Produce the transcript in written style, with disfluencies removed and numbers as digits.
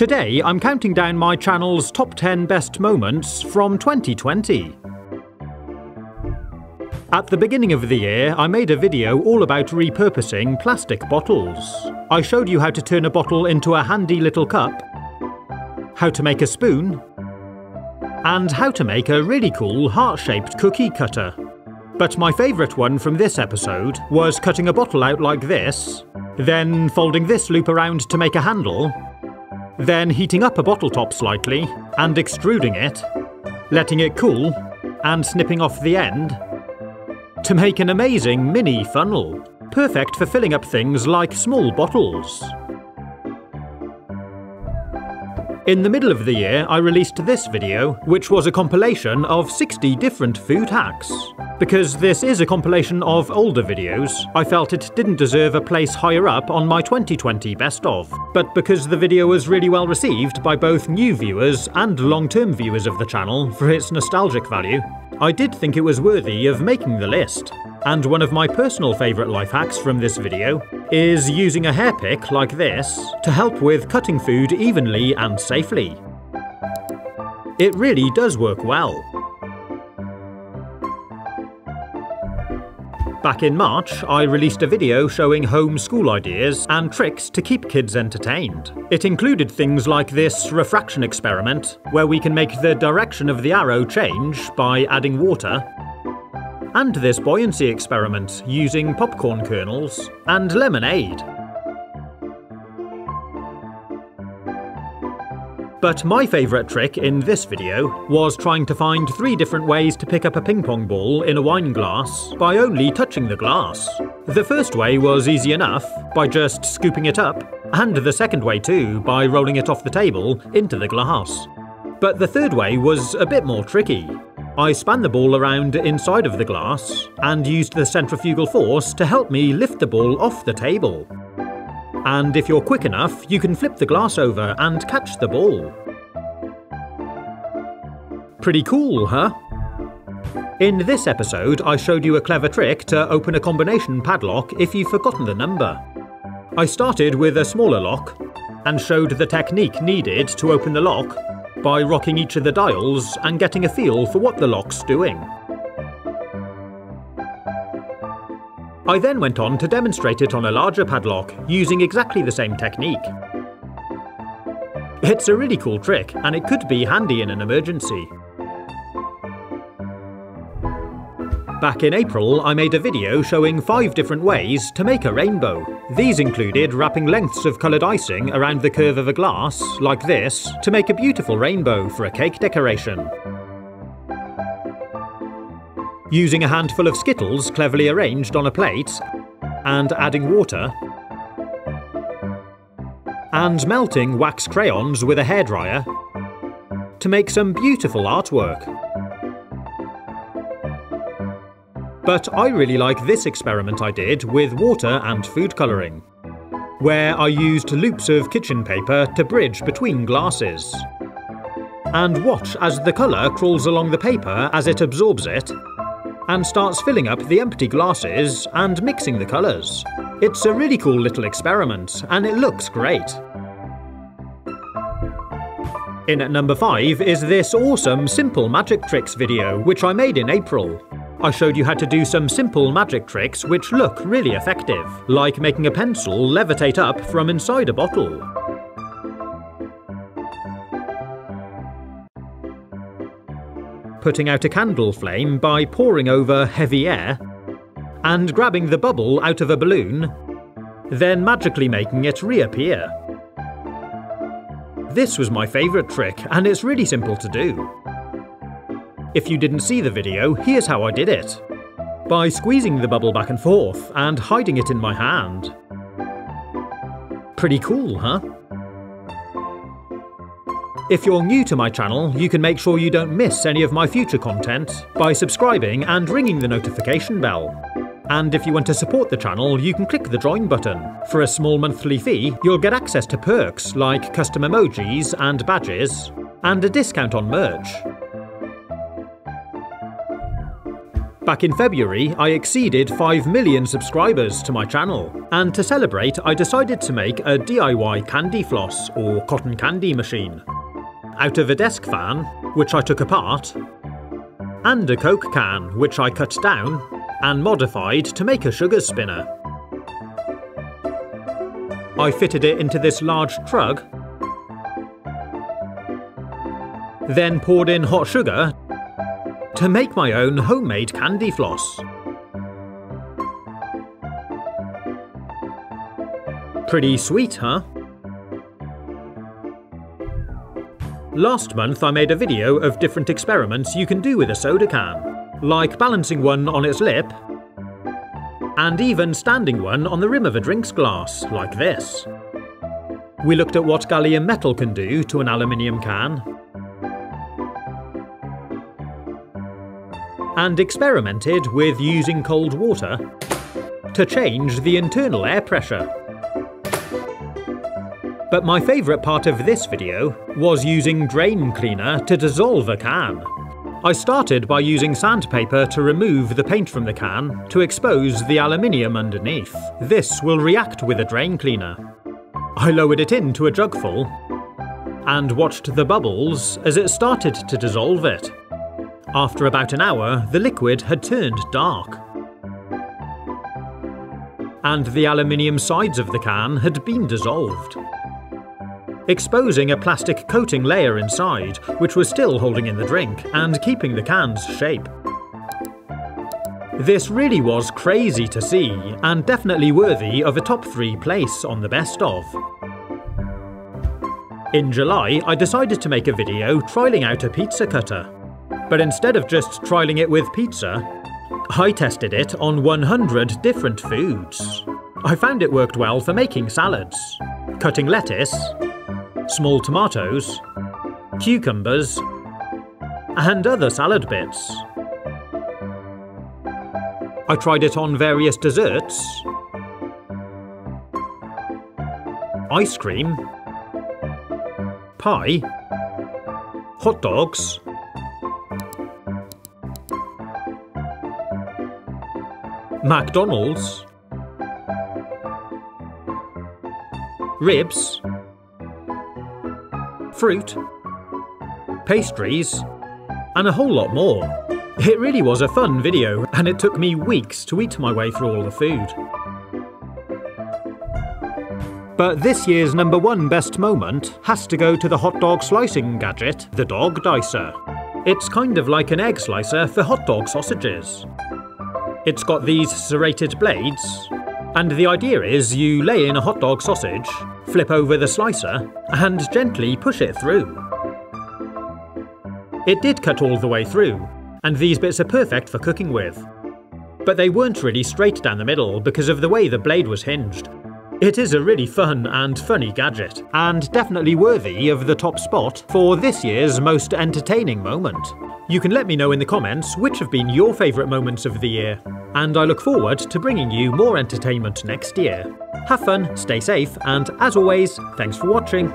Today I'm counting down my channel's top 10 best moments from 2020. At the beginning of the year, I made a video all about repurposing plastic bottles. I showed you how to turn a bottle into a handy little cup, how to make a spoon, and how to make a really cool heart-shaped cookie cutter. But my favourite one from this episode was cutting a bottle out like this, then folding this loop around to make a handle, then heating up a bottle top slightly and extruding it, letting it cool and snipping off the end to make an amazing mini funnel, perfect for filling up things like small bottles. In the middle of the year, I released this video, which was a compilation of 60 different food hacks. Because this is a compilation of older videos, I felt it didn't deserve a place higher up on my 2020 best of. But because the video was really well received by both new viewers and long-term viewers of the channel for its nostalgic value, I did think it was worthy of making the list. And one of my personal favourite life hacks from this video is using a hair pick like this to help with cutting food evenly and safely. It really does work well. Back in March, I released a video showing home school ideas and tricks to keep kids entertained. It included things like this refraction experiment, where we can make the direction of the arrow change by adding water, and this buoyancy experiment using popcorn kernels and lemonade. But my favourite trick in this video was trying to find 3 different ways to pick up a ping pong ball in a wine glass by only touching the glass. The first way was easy enough, by just scooping it up, and the second way too, by rolling it off the table into the glass. But the third way was a bit more tricky. I span the ball around inside of the glass and used the centrifugal force to help me lift the ball off the table. And if you're quick enough, you can flip the glass over and catch the ball. Pretty cool, huh? In this episode, I showed you a clever trick to open a combination padlock if you've forgotten the number. I started with a smaller lock and showed the technique needed to open the lock by rocking each of the dials and getting a feel for what the lock's doing. I then went on to demonstrate it on a larger padlock, using exactly the same technique. It's a really cool trick, and it could be handy in an emergency. Back in April, I made a video showing 5 different ways to make a rainbow. These included wrapping lengths of coloured icing around the curve of a glass, like this, to make a beautiful rainbow for a cake decoration. Using a handful of Skittles cleverly arranged on a plate, and adding water, and melting wax crayons with a hairdryer to make some beautiful artwork. But I really like this experiment I did with water and food colouring, where I used loops of kitchen paper to bridge between glasses. And watch as the colour crawls along the paper as it absorbs it, and starts filling up the empty glasses and mixing the colours. It's a really cool little experiment, and it looks great. In at number 5 is this awesome simple magic tricks video, which I made in April. I showed you how to do some simple magic tricks which look really effective, like making a pencil levitate up from inside a bottle. Putting out a candle flame by pouring over heavy air, and grabbing the bubble out of a balloon, then magically making it reappear. This was my favourite trick, and it's really simple to do. If you didn't see the video, here's how I did it. By squeezing the bubble back and forth and hiding it in my hand. Pretty cool, huh? If you're new to my channel, you can make sure you don't miss any of my future content by subscribing and ringing the notification bell. And if you want to support the channel, you can click the join button. For a small monthly fee, you'll get access to perks like custom emojis and badges, and a discount on merch. Back in February, I exceeded 5 million subscribers to my channel, and to celebrate I decided to make a DIY candy floss or cotton candy machine. Out of a desk fan, which I took apart, and a Coke can, which I cut down and modified to make a sugar spinner. I fitted it into this large trug, then poured in hot sugar to make my own homemade candy floss. Pretty sweet, huh? Last month I made a video of different experiments you can do with a soda can, like balancing one on its lip, and even standing one on the rim of a drinks glass, like this. We looked at what gallium metal can do to an aluminium can, and experimented with using cold water to change the internal air pressure. But my favourite part of this video was using drain cleaner to dissolve a can. I started by using sandpaper to remove the paint from the can to expose the aluminium underneath. This will react with a drain cleaner. I lowered it into a jugful and watched the bubbles as it started to dissolve it. After about an hour, the liquid had turned dark, and the aluminium sides of the can had been dissolved, exposing a plastic coating layer inside, which was still holding in the drink and keeping the can's shape. This really was crazy to see, and definitely worthy of a top 3 place on the best of. In July, I decided to make a video trialling out a pizza cutter. But instead of just trialling it with pizza, I tested it on 100 different foods. I found it worked well for making salads, cutting lettuce, small tomatoes, cucumbers, and other salad bits. I tried it on various desserts, ice cream, pie, hot dogs, McDonald's, ribs, fruit, pastries, and a whole lot more. It really was a fun video, and it took me weeks to eat my way through all the food. But this year's #1 best moment has to go to the hot dog slicing gadget, the Dog Dicer. It's kind of like an egg slicer for hot dog sausages. It's got these serrated blades, and the idea is you lay in a hot dog sausage, flip over the slicer, and gently push it through. It did cut all the way through, and these bits are perfect for cooking with. But they weren't really straight down the middle because of the way the blade was hinged. It is a really fun and funny gadget, and definitely worthy of the top spot for this year's most entertaining moment. You can let me know in the comments which have been your favourite moments of the year, and I look forward to bringing you more entertainment next year. Have fun, stay safe, and as always, thanks for watching.